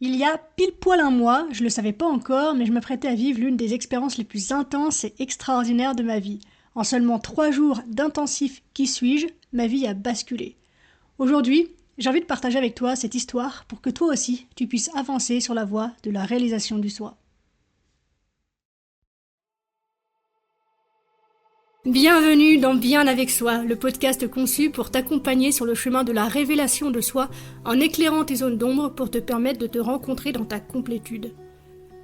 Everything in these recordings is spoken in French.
Il y a pile poil un mois, je le savais pas encore, mais je m'apprêtais à vivre l'une des expériences les plus intenses et extraordinaires de ma vie. En seulement 3 jours d'intensif Qui suis-je, ma vie a basculé. Aujourd'hui, j'ai envie de partager avec toi cette histoire pour que toi aussi, tu puisses avancer sur la voie de la réalisation du soi. Bienvenue dans Bien avec soi, le podcast conçu pour t'accompagner sur le chemin de la révélation de soi en éclairant tes zones d'ombre pour te permettre de te rencontrer dans ta complétude.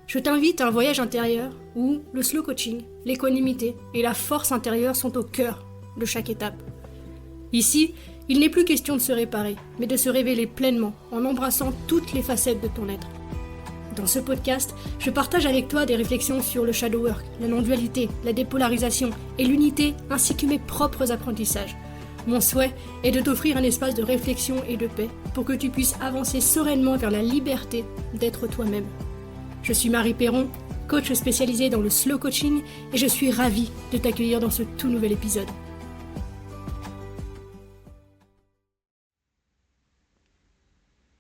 Je t'invite à un voyage intérieur où le slow coaching, l'équanimité et la force intérieure sont au cœur de chaque étape. Ici, il n'est plus question de se réparer, mais de se révéler pleinement en embrassant toutes les facettes de ton être. Dans ce podcast, je partage avec toi des réflexions sur le shadow work, la non-dualité, la dépolarisation et l'unité, ainsi que mes propres apprentissages. Mon souhait est de t'offrir un espace de réflexion et de paix pour que tu puisses avancer sereinement vers la liberté d'être toi-même. Je suis Marie Perron, coach spécialisée dans le slow coaching et je suis ravie de t'accueillir dans ce tout nouvel épisode.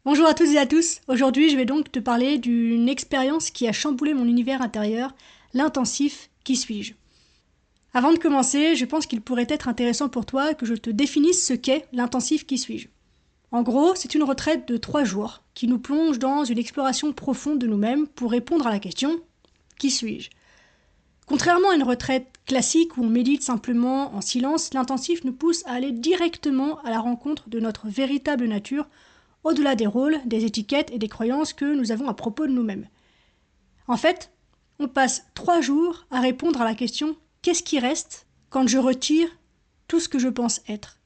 Bonjour à toutes et à tous, aujourd'hui je vais donc te parler d'une expérience qui a chamboulé mon univers intérieur, l'intensif Qui suis-je. Avant de commencer, je pense qu'il pourrait être intéressant pour toi que je te définisse ce qu'est l'intensif Qui suis-je. En gros, c'est une retraite de 3 jours qui nous plonge dans une exploration profonde de nous-mêmes pour répondre à la question « Qui suis-je ?» Contrairement à une retraite classique où on médite simplement en silence, l'intensif nous pousse à aller directement à la rencontre de notre véritable nature, au-delà des rôles, des étiquettes et des croyances que nous avons à propos de nous-mêmes. En fait, on passe 3 jours à répondre à la question « Qu'est-ce qui reste quand je retire tout ce que je pense être ?»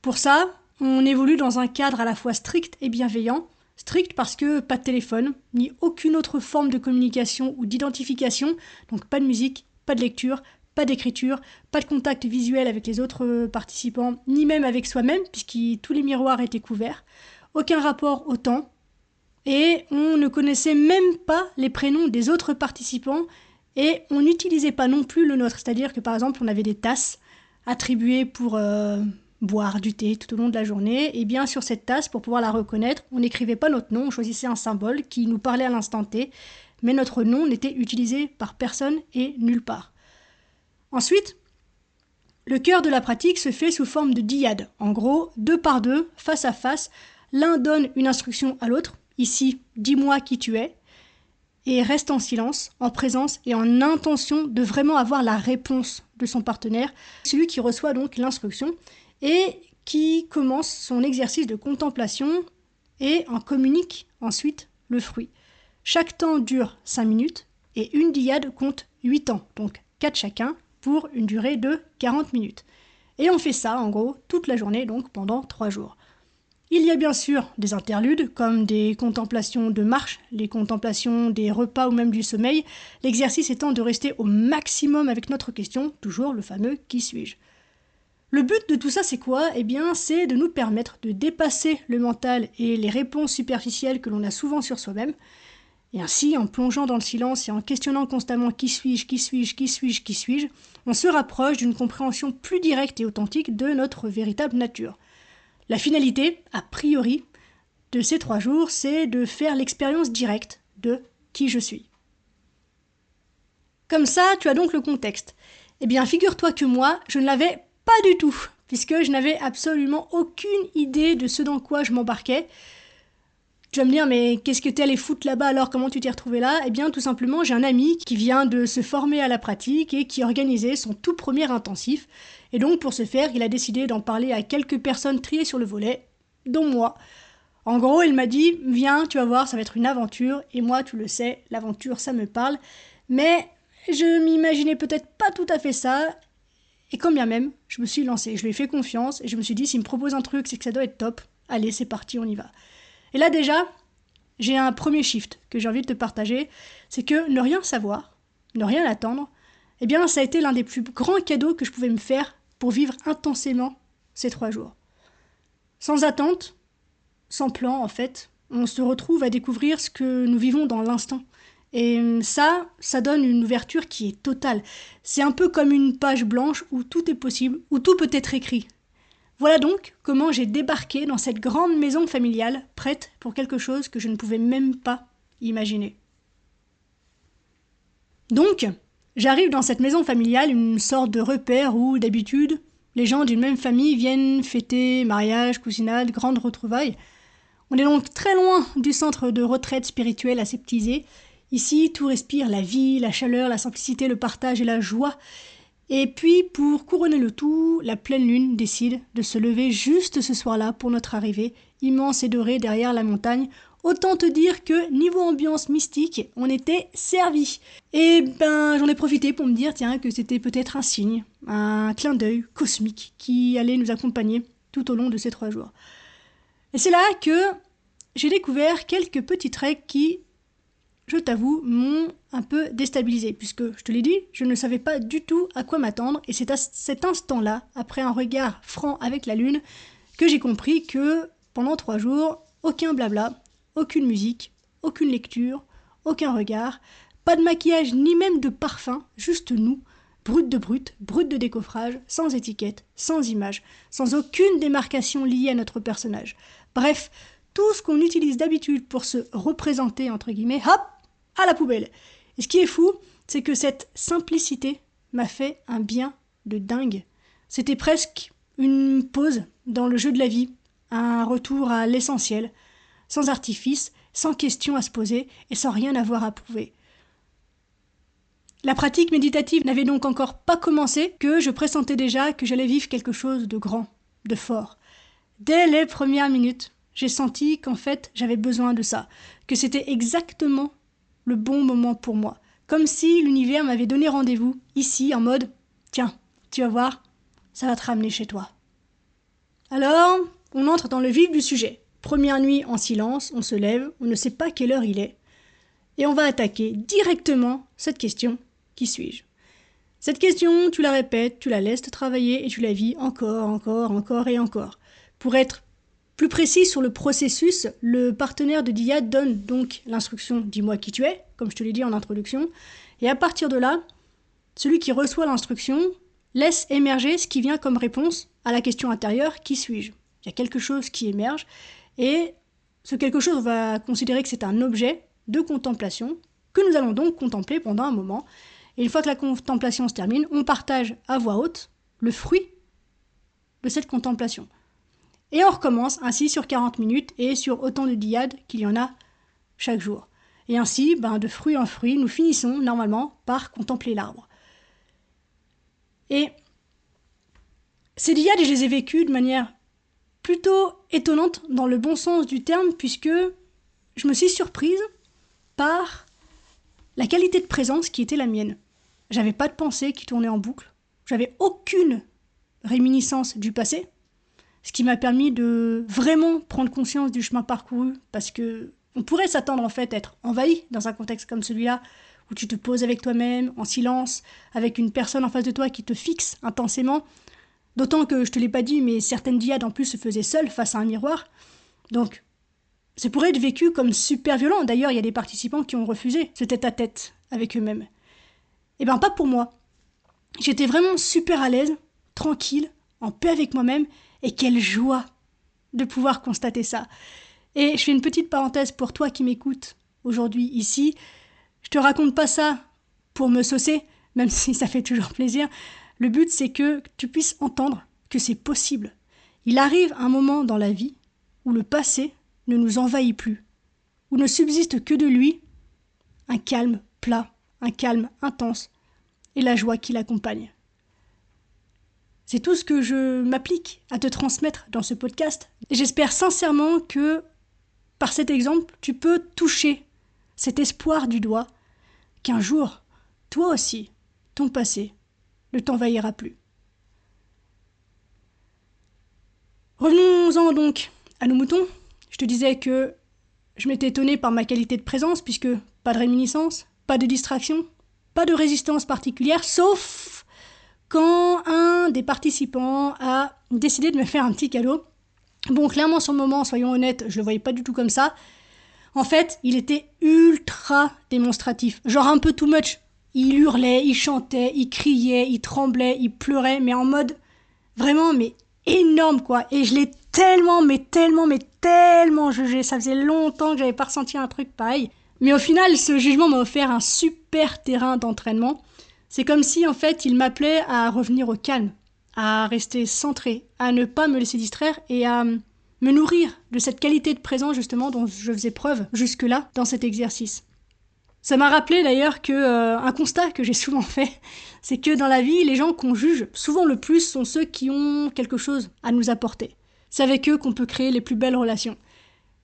Pour ça, on évolue dans un cadre à la fois strict et bienveillant. Strict parce que pas de téléphone, ni aucune autre forme de communication ou d'identification, donc pas de musique, pas de lecture, pas d'écriture, pas de contact visuel avec les autres participants, ni même avec soi-même, puisque tous les miroirs étaient couverts, aucun rapport au temps, et on ne connaissait même pas les prénoms des autres participants, et on n'utilisait pas non plus le nôtre, c'est-à-dire que par exemple on avait des tasses attribuées pour boire du thé tout au long de la journée, et bien sur cette tasse, pour pouvoir la reconnaître, on n'écrivait pas notre nom, on choisissait un symbole qui nous parlait à l'instant T, mais notre nom n'était utilisé par personne et nulle part. Ensuite, le cœur de la pratique se fait sous forme de dyade. En gros, 2 par 2, face à face, l'un donne une instruction à l'autre, ici, dis-moi qui tu es, et reste en silence, en présence et en intention de vraiment avoir la réponse de son partenaire, celui qui reçoit donc l'instruction et qui commence son exercice de contemplation et en communique ensuite le fruit. Chaque temps dure 5 minutes et une dyade compte 8 temps, donc 4 chacun, pour une durée de 40 minutes. Et on fait ça, en gros, toute la journée, donc pendant 3 jours. Il y a bien sûr des interludes, comme des contemplations de marche, les contemplations des repas ou même du sommeil, l'exercice étant de rester au maximum avec notre question, toujours le fameux « qui suis-je ». Le but de tout ça, c'est quoi ? Eh bien, c'est de nous permettre de dépasser le mental et les réponses superficielles que l'on a souvent sur soi-même, et ainsi, en plongeant dans le silence et en questionnant constamment « qui suis-je, qui suis-je, qui suis-je, qui suis-je », on se rapproche d'une compréhension plus directe et authentique de notre véritable nature. La finalité, a priori, de ces 3 jours, c'est de faire l'expérience directe de qui je suis. Comme ça, tu as donc le contexte. Eh bien, figure-toi que moi, je ne l'avais pas du tout, puisque je n'avais absolument aucune idée de ce dans quoi je m'embarquais. Tu vas me dire, mais qu'est-ce que t'es allé foutre là-bas alors? Comment tu t'es retrouvé là? Eh bien, tout simplement, j'ai un ami qui vient de se former à la pratique et qui organisait son tout premier intensif. Et donc, pour ce faire, il a décidé d'en parler à quelques personnes triées sur le volet, dont moi. En gros, il m'a dit, viens, tu vas voir, ça va être une aventure. Et moi, tu le sais, l'aventure, ça me parle. Mais je m'imaginais peut-être pas tout à fait ça. Et quand bien même, je me suis lancée. Je lui ai fait confiance et je me suis dit, s'il me propose un truc, c'est que ça doit être top. Allez, c'est parti, on y va. Et là déjà, j'ai un premier shift que j'ai envie de te partager, c'est que ne rien savoir, ne rien attendre, eh bien ça a été l'un des plus grands cadeaux que je pouvais me faire pour vivre intensément ces 3 jours. Sans attente, sans plan en fait, on se retrouve à découvrir ce que nous vivons dans l'instant. Et ça donne une ouverture qui est totale. C'est un peu comme une page blanche où tout est possible, où tout peut être écrit. Voilà donc comment j'ai débarqué dans cette grande maison familiale, prête pour quelque chose que je ne pouvais même pas imaginer. Donc, j'arrive dans cette maison familiale, une sorte de repère où, d'habitude, les gens d'une même famille viennent fêter mariage, cousinade, grandes retrouvailles. On est donc très loin du centre de retraite spirituelle aseptisé. Ici, tout respire la vie, la chaleur, la simplicité, le partage et la joie. Et puis, pour couronner le tout, la pleine lune décide de se lever juste ce soir-là pour notre arrivée, immense et dorée derrière la montagne. Autant te dire que, niveau ambiance mystique, on était servi. Et ben, j'en ai profité pour me dire, tiens, que c'était peut-être un signe, un clin d'œil cosmique qui allait nous accompagner tout au long de ces 3 jours. Et c'est là que j'ai découvert quelques petites règles qui, je t'avoue, m'ont un peu déstabilisé, puisque, je te l'ai dit, je ne savais pas du tout à quoi m'attendre, et c'est à cet instant-là, après un regard franc avec la lune, que j'ai compris que, pendant 3 jours, aucun blabla, aucune musique, aucune lecture, aucun regard, pas de maquillage ni même de parfum, juste nous, brut de décoffrage, sans étiquette, sans image, sans aucune démarcation liée à notre personnage. Bref, tout ce qu'on utilise d'habitude pour se représenter, entre guillemets, hop, à la poubelle. Et ce qui est fou, c'est que cette simplicité m'a fait un bien de dingue. C'était presque une pause dans le jeu de la vie, un retour à l'essentiel, sans artifice, sans question à se poser et sans rien avoir à prouver. La pratique méditative n'avait donc encore pas commencé que je pressentais déjà que j'allais vivre quelque chose de grand, de fort. Dès les premières minutes, j'ai senti qu'en fait j'avais besoin de ça, que c'était exactement le bon moment pour moi, comme si l'univers m'avait donné rendez-vous ici en mode « Tiens, tu vas voir, ça va te ramener chez toi ». Alors, on entre dans le vif du sujet. Première nuit en silence, on se lève, on ne sait pas quelle heure il est, et on va attaquer directement cette question « Qui suis-je » Cette question, tu la répètes, tu la laisses te travailler et tu la vis encore et encore. Pour être plus précis sur le processus, le partenaire de Diyad donne donc l'instruction « Dis-moi qui tu es », comme je te l'ai dit en introduction, et à partir de là, celui qui reçoit l'instruction laisse émerger ce qui vient comme réponse à la question intérieure « Qui suis-je » Il y a quelque chose qui émerge, et ce quelque chose, on va considérer que c'est un objet de contemplation que nous allons donc contempler pendant un moment. Et une fois que la contemplation se termine, on partage à voix haute le fruit de cette contemplation. Et on recommence ainsi sur 40 minutes et sur autant de diyad qu'il y en a chaque jour. Et ainsi, de fruit en fruit, nous finissons normalement par contempler l'arbre. Et ces diyad, je les ai vécus de manière plutôt étonnante dans le bon sens du terme, puisque je me suis surprise par la qualité de présence qui était la mienne. J'avais pas de pensée qui tournait en boucle, j'avais aucune réminiscence du passé, ce qui m'a permis de vraiment prendre conscience du chemin parcouru, parce que on pourrait s'attendre en fait à être envahi dans un contexte comme celui-là, où tu te poses avec toi-même, en silence, avec une personne en face de toi qui te fixe intensément, d'autant que, je te l'ai pas dit, mais certaines diyad en plus se faisaient seules face à un miroir, donc ça pourrait être vécu comme super violent. D'ailleurs, il y a des participants qui ont refusé ce tête-à-tête avec eux-mêmes. Eh bien, pas pour moi. J'étais vraiment super à l'aise, tranquille, en paix avec moi-même, et quelle joie de pouvoir constater ça. Et je fais une petite parenthèse pour toi qui m'écoutes aujourd'hui ici. Je te raconte pas ça pour me saucer, même si ça fait toujours plaisir. Le but, c'est que tu puisses entendre que c'est possible. Il arrive un moment dans la vie où le passé ne nous envahit plus, où ne subsiste que de lui un calme plat, un calme intense et la joie qui l'accompagne. C'est tout ce que je m'applique à te transmettre dans ce podcast. Et j'espère sincèrement que, par cet exemple, tu peux toucher cet espoir du doigt qu'un jour, toi aussi, ton passé ne t'envahira plus. Revenons-en donc à nos moutons. Je te disais que je m'étais étonnée par ma qualité de présence, puisque pas de réminiscence, pas de distraction, pas de résistance particulière, sauf quand un des participants a décidé de me faire un petit cadeau. Bon, clairement, sur le moment, soyons honnêtes, je le voyais pas du tout comme ça. En fait, il était ultra démonstratif, genre un peu too much. Il hurlait, il chantait, il criait, il tremblait, il pleurait, mais en mode vraiment, mais énorme, quoi. Et je l'ai tellement jugé. Ça faisait longtemps que j'avais pas ressenti un truc pareil. Mais au final, ce jugement m'a offert un super terrain d'entraînement. C'est comme si, en fait, il m'appelait à revenir au calme, à rester centré, à ne pas me laisser distraire et à me nourrir de cette qualité de présence, justement, dont je faisais preuve jusque-là dans cet exercice. Ça m'a rappelé d'ailleurs un constat que j'ai souvent fait, c'est que dans la vie, les gens qu'on juge souvent le plus sont ceux qui ont quelque chose à nous apporter. C'est avec eux qu'on peut créer les plus belles relations.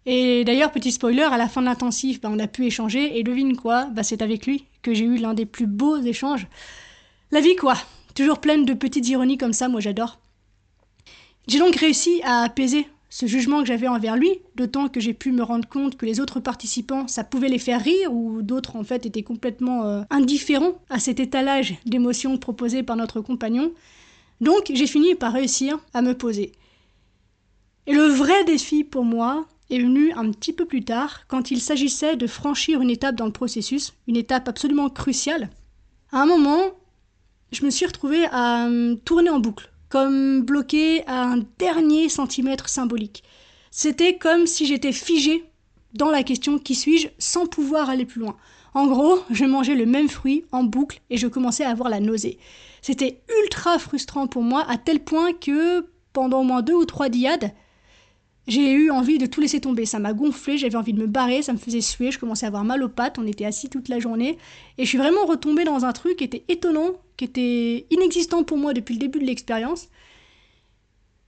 Et d'ailleurs, petit spoiler, à la fin de l'intensif, on a pu échanger, et devine quoi, c'est avec lui que j'ai eu l'un des plus beaux échanges. La vie quoi, toujours pleine de petites ironies comme ça, moi j'adore. J'ai donc réussi à apaiser ce jugement que j'avais envers lui, d'autant que j'ai pu me rendre compte que les autres participants, ça pouvait les faire rire, ou d'autres en fait étaient complètement indifférents à cet étalage d'émotions proposé par notre compagnon. Donc j'ai fini par réussir à me poser. Et le vrai défi pour moi est venu un petit peu plus tard, quand il s'agissait de franchir une étape dans le processus, une étape absolument cruciale. À un moment, je me suis retrouvée à tourner en boucle, comme bloquée à un dernier centimètre symbolique. C'était comme si j'étais figée dans la question « qui suis-je » sans pouvoir aller plus loin. En gros, je mangeais le même fruit en boucle et je commençais à avoir la nausée. C'était ultra frustrant pour moi, à tel point que pendant au moins 2 ou 3 dyades, j'ai eu envie de tout laisser tomber. Ça m'a gonflé, j'avais envie de me barrer, ça me faisait suer, je commençais à avoir mal aux pattes, on était assis toute la journée. Et je suis vraiment retombée dans un truc qui était étonnant, qui était inexistant pour moi depuis le début de l'expérience.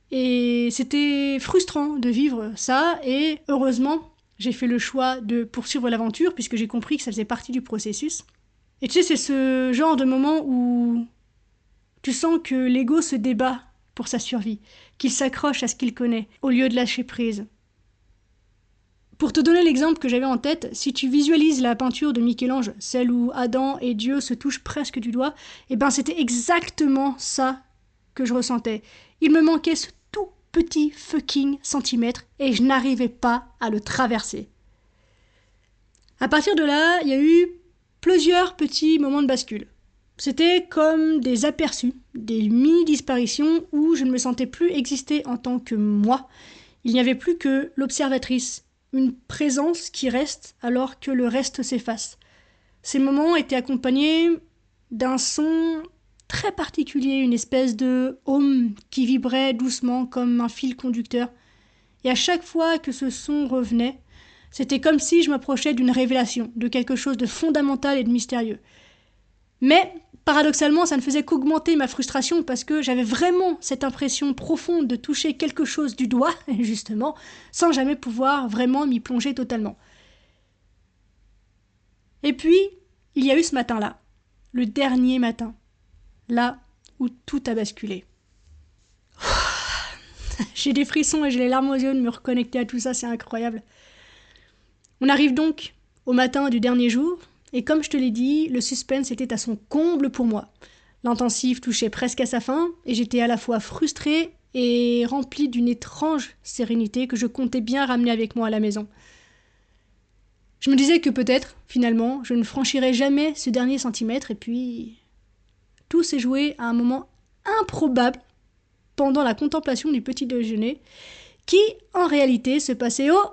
Et c'était frustrant de vivre ça, et heureusement, j'ai fait le choix de poursuivre l'aventure, puisque j'ai compris que ça faisait partie du processus. Et tu sais, c'est ce genre de moment où tu sens que l'ego se débat pour sa survie, qu'il s'accroche à ce qu'il connaît, au lieu de lâcher prise. Pour te donner l'exemple que j'avais en tête, si tu visualises la peinture de Michel-Ange, celle où Adam et Dieu se touchent presque du doigt, c'était exactement ça que je ressentais. Il me manquait ce tout petit fucking centimètre et je n'arrivais pas à le traverser. À partir de là, il y a eu plusieurs petits moments de bascule. C'était comme des aperçus, des mini-disparitions où je ne me sentais plus exister en tant que moi. Il n'y avait plus que l'observatrice, une présence qui reste alors que le reste s'efface. Ces moments étaient accompagnés d'un son très particulier, une espèce de hum qui vibrait doucement comme un fil conducteur. Et à chaque fois que ce son revenait, c'était comme si je m'approchais d'une révélation, de quelque chose de fondamental et de mystérieux. Mais paradoxalement, ça ne faisait qu'augmenter ma frustration parce que j'avais vraiment cette impression profonde de toucher quelque chose du doigt, justement, sans jamais pouvoir vraiment m'y plonger totalement. Et puis, il y a eu ce matin-là, le dernier matin, là où tout a basculé. J'ai des frissons et j'ai les larmes aux yeux de me reconnecter à tout ça, c'est incroyable. On arrive donc au matin du dernier jour, et comme je te l'ai dit, le suspense était à son comble pour moi. L'intensif touchait presque à sa fin, et j'étais à la fois frustrée et remplie d'une étrange sérénité que je comptais bien ramener avec moi à la maison. Je me disais que peut-être, finalement, je ne franchirais jamais ce dernier centimètre, et puis tout s'est joué à un moment improbable pendant la contemplation du petit déjeuner, qui, en réalité, se passait aux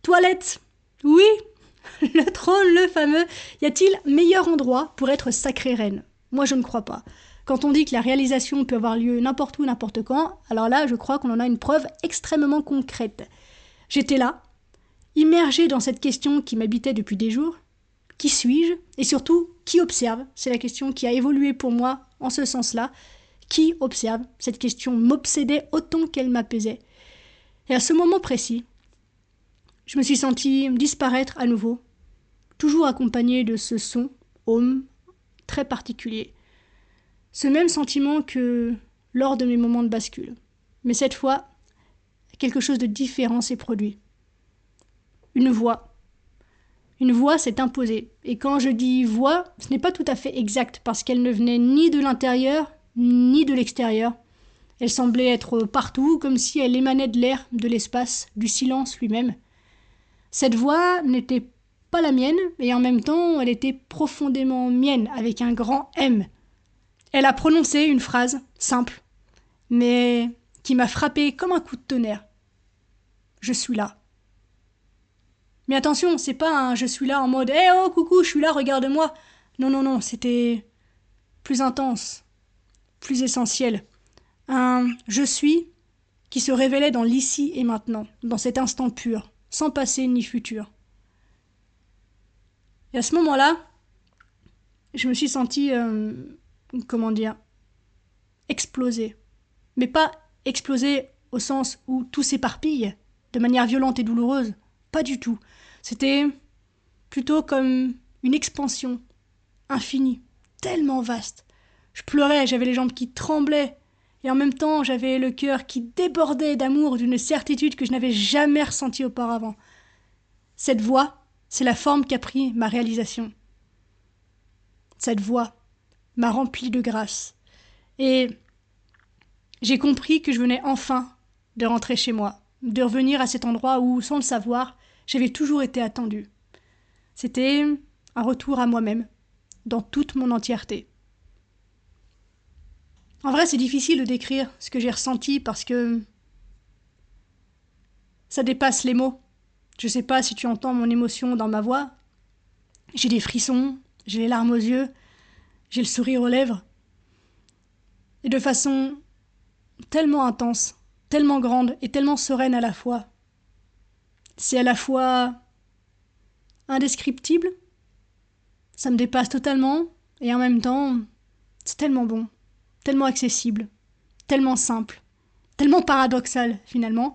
toilettes. Oui, le trône, le fameux. Y a-t-il meilleur endroit pour être sacrée reine ? Moi, je ne crois pas. Quand on dit que la réalisation peut avoir lieu n'importe où, n'importe quand, alors là, je crois qu'on en a une preuve extrêmement concrète. J'étais là, immergée dans cette question qui m'habitait depuis des jours. Qui suis-je ? Et surtout, qui observe ? C'est la question qui a évolué pour moi en ce sens-là. Qui observe ? Cette question m'obsédait autant qu'elle m'apaisait. Et à ce moment précis, je me suis sentie disparaître à nouveau, toujours accompagnée de ce son, home, très particulier. Ce même sentiment que lors de mes moments de bascule. Mais cette fois, quelque chose de différent s'est produit. Une voix. Une voix s'est imposée. Et quand je dis voix, ce n'est pas tout à fait exact, parce qu'elle ne venait ni de l'intérieur, ni de l'extérieur. Elle semblait être partout, comme si elle émanait de l'air, de l'espace, du silence lui-même. Cette voix n'était pas la mienne, et en même temps, elle était profondément mienne, avec un grand M. Elle a prononcé une phrase simple, mais qui m'a frappé comme un coup de tonnerre. Je suis là. Mais attention, c'est pas un je suis là en mode eh oh coucou, je suis là, regarde-moi. Non, non, non, c'était plus intense, plus essentiel. Un je suis qui se révélait dans l'ici et maintenant, dans cet instant pur, sans passé ni futur. Et à ce moment-là, je me suis sentie, exploser. Mais pas exploser au sens où tout s'éparpille, de manière violente et douloureuse. Pas du tout. C'était plutôt comme une expansion infinie, tellement vaste. Je pleurais, j'avais les jambes qui tremblaient, et en même temps j'avais le cœur qui débordait d'amour, d'une certitude que je n'avais jamais ressentie auparavant. Cette voix, c'est la forme qu'a pris ma réalisation. Cette voix m'a rempli de grâce. Et j'ai compris que je venais enfin de rentrer chez moi, de revenir à cet endroit où, sans le savoir, j'avais toujours été attendue. C'était un retour à moi-même, dans toute mon entièreté. En vrai, c'est difficile de décrire ce que j'ai ressenti parce que ça dépasse les mots. Je sais pas si tu entends mon émotion dans ma voix. J'ai des frissons, j'ai les larmes aux yeux, j'ai le sourire aux lèvres. Et de façon tellement intense, tellement grande et tellement sereine à la fois. C'est à la fois indescriptible, ça me dépasse totalement, et en même temps, c'est tellement bon, tellement accessible, tellement simple, tellement paradoxal finalement.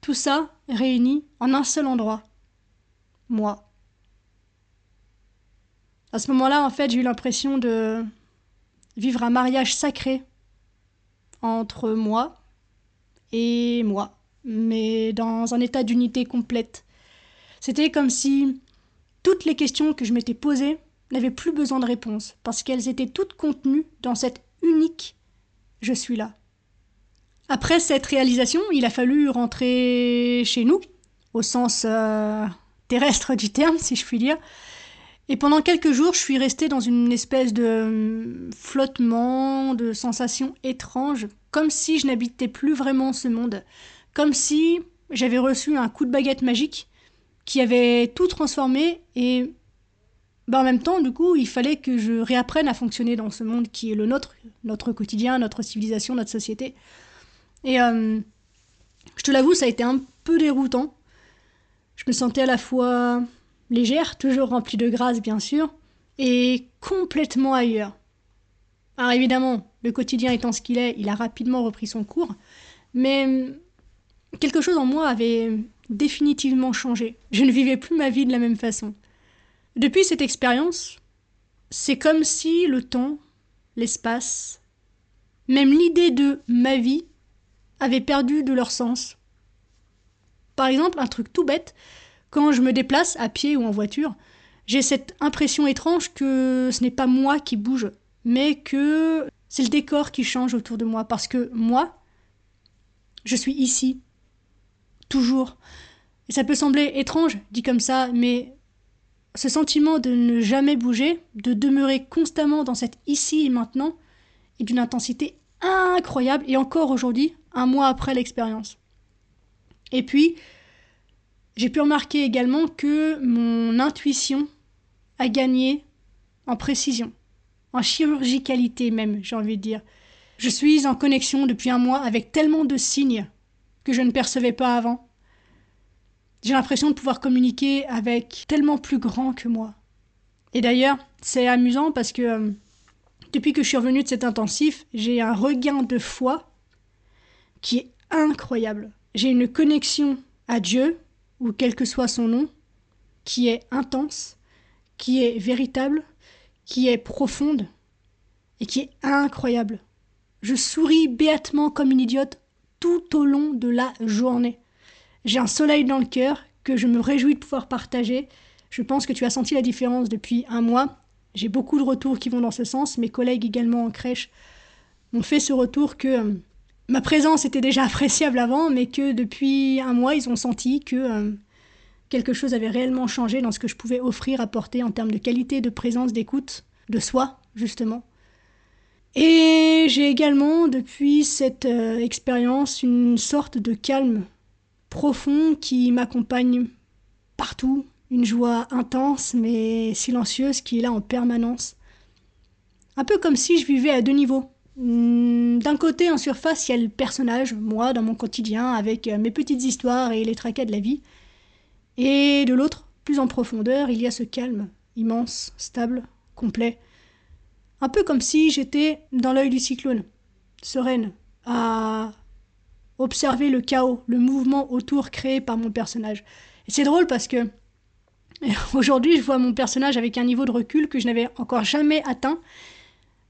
Tout ça réuni en un seul endroit. Moi. À ce moment-là, en fait, j'ai eu l'impression de vivre un mariage sacré entre moi et moi, mais dans un état d'unité complète. C'était comme si toutes les questions que je m'étais posées n'avaient plus besoin de réponse, parce qu'elles étaient toutes contenues dans cette unique « je suis là ». Après cette réalisation, il a fallu rentrer chez nous, au sens terrestre du terme, si je puis dire. Et pendant quelques jours, je suis restée dans une espèce de flottement, de sensations étranges, comme si je n'habitais plus vraiment ce monde, comme si j'avais reçu un coup de baguette magique qui avait tout transformé et en même temps, du coup, il fallait que je réapprenne à fonctionner dans ce monde qui est le nôtre, notre quotidien, notre civilisation, notre société. Et je te l'avoue, ça a été un peu déroutant. Je me sentais à la fois légère, toujours remplie de grâce bien sûr, et complètement ailleurs. Alors évidemment, le quotidien étant ce qu'il est, il a rapidement repris son cours, mais quelque chose en moi avait définitivement changé. Je ne vivais plus ma vie de la même façon. Depuis cette expérience, c'est comme si le temps, l'espace, même l'idée de ma vie avaient perdu de leur sens. Par exemple, un truc tout bête, quand je me déplace à pied ou en voiture, j'ai cette impression étrange que ce n'est pas moi qui bouge, mais que c'est le décor qui change autour de moi, parce que moi, je suis ici, toujours. Et ça peut sembler étrange, dit comme ça, mais ce sentiment de ne jamais bouger, de demeurer constamment dans cet ici et maintenant, est d'une intensité incroyable, et encore aujourd'hui, un mois après l'expérience. Et puis, j'ai pu remarquer également que mon intuition a gagné en précision, en chirurgicalité même, j'ai envie de dire. Je suis en connexion depuis un mois avec tellement de signes que je ne percevais pas avant. J'ai l'impression de pouvoir communiquer avec tellement plus grand que moi. Et d'ailleurs, c'est amusant parce que depuis que je suis revenue de cet intensif, j'ai un regain de foi qui est incroyable. J'ai une connexion à Dieu, ou quel que soit son nom, qui est intense, qui est véritable, qui est profonde et qui est incroyable. Je souris béatement comme une idiote tout au long de la journée. J'ai un soleil dans le cœur que je me réjouis de pouvoir partager. Je pense que tu as senti la différence depuis un mois. J'ai beaucoup de retours qui vont dans ce sens. Mes collègues également en crèche m'ont fait ce retour que ma présence était déjà appréciable avant, mais que depuis un mois, ils ont senti que quelque chose avait réellement changé dans ce que je pouvais offrir, apporter en termes de qualité, de présence, d'écoute, de soi, justement. Et j'ai également, depuis cette expérience, une sorte de calme profond qui m'accompagne partout, une joie intense mais silencieuse qui est là en permanence. Un peu comme si je vivais à deux niveaux. D'un côté, en surface, il y a le personnage, moi, dans mon quotidien, avec mes petites histoires et les tracas de la vie. Et de l'autre, plus en profondeur, il y a ce calme, immense, stable, complet. Un peu comme si j'étais dans l'œil du cyclone, sereine, à observer le chaos, le mouvement autour créé par mon personnage. Et c'est drôle parce que aujourd'hui, je vois mon personnage avec un niveau de recul que je n'avais encore jamais atteint,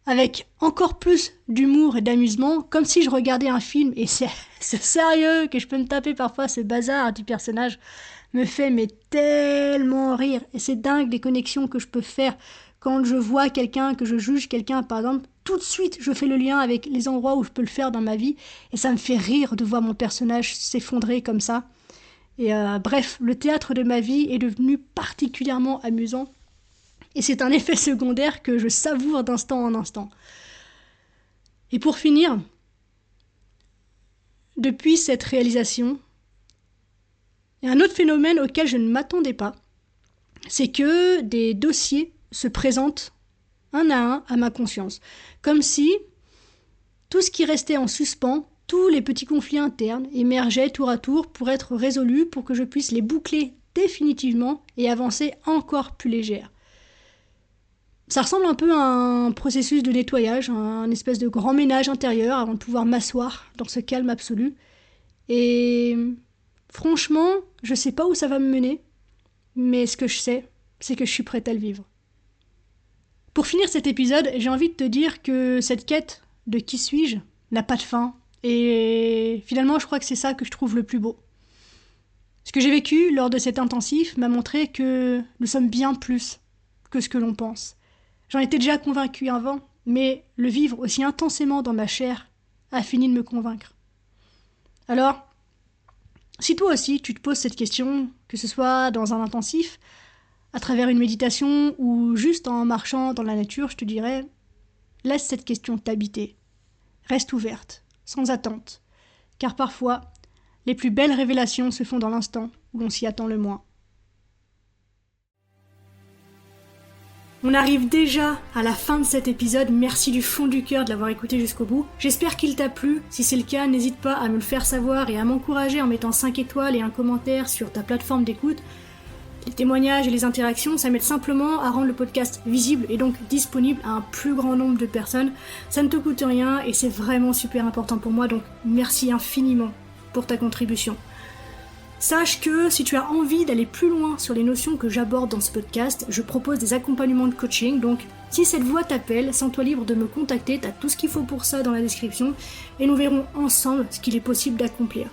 avec encore plus d'humour et d'amusement, comme si je regardais un film, et c'est sérieux que je peux me taper parfois ce bazar du personnage, me fait mais tellement rire, et c'est dingue les connexions que je peux faire quand je vois quelqu'un, que je juge quelqu'un par exemple, tout de suite je fais le lien avec les endroits où je peux le faire dans ma vie, et ça me fait rire de voir mon personnage s'effondrer comme ça. Et bref, le théâtre de ma vie est devenu particulièrement amusant, et c'est un effet secondaire que je savoure d'instant en instant. Et pour finir, depuis cette réalisation, il y a un autre phénomène auquel je ne m'attendais pas, c'est que des dossiers se présentent un à ma conscience, comme si tout ce qui restait en suspens, tous les petits conflits internes émergeaient tour à tour pour être résolus, pour que je puisse les boucler définitivement et avancer encore plus légère. Ça ressemble un peu à un processus de nettoyage, un espèce de grand ménage intérieur avant de pouvoir m'asseoir dans ce calme absolu. Et franchement, je sais pas où ça va me mener, mais ce que je sais, c'est que je suis prête à le vivre. Pour finir cet épisode, j'ai envie de te dire que cette quête de qui suis-je n'a pas de fin, et finalement je crois que c'est ça que je trouve le plus beau. Ce que j'ai vécu lors de cet intensif m'a montré que nous sommes bien plus que ce que l'on pense. J'en étais déjà convaincue avant, mais le vivre aussi intensément dans ma chair a fini de me convaincre. Alors, si toi aussi tu te poses cette question, que ce soit dans un intensif, à travers une méditation ou juste en marchant dans la nature, je te dirais, laisse cette question t'habiter. Reste ouverte, sans attente, car parfois, les plus belles révélations se font dans l'instant où l'on s'y attend le moins. On arrive déjà à la fin de cet épisode, merci du fond du cœur de l'avoir écouté jusqu'au bout. J'espère qu'il t'a plu, si c'est le cas, n'hésite pas à me le faire savoir et à m'encourager en mettant 5 étoiles et un commentaire sur ta plateforme d'écoute. Les témoignages et les interactions, ça m'aide simplement à rendre le podcast visible et donc disponible à un plus grand nombre de personnes. Ça ne te coûte rien et c'est vraiment super important pour moi, donc merci infiniment pour ta contribution. Sache que si tu as envie d'aller plus loin sur les notions que j'aborde dans ce podcast, je propose des accompagnements de coaching, donc si cette voix t'appelle, sens-toi libre de me contacter, t'as tout ce qu'il faut pour ça dans la description, et nous verrons ensemble ce qu'il est possible d'accomplir.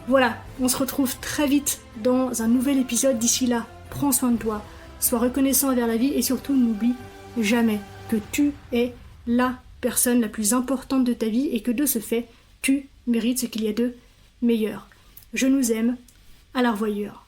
Voilà, on se retrouve très vite dans un nouvel épisode, d'ici là, prends soin de toi, sois reconnaissant envers la vie, et surtout n'oublie jamais que tu es la personne la plus importante de ta vie, et que de ce fait, tu mérites ce qu'il y a de meilleur. Je nous aime. À la revoyure.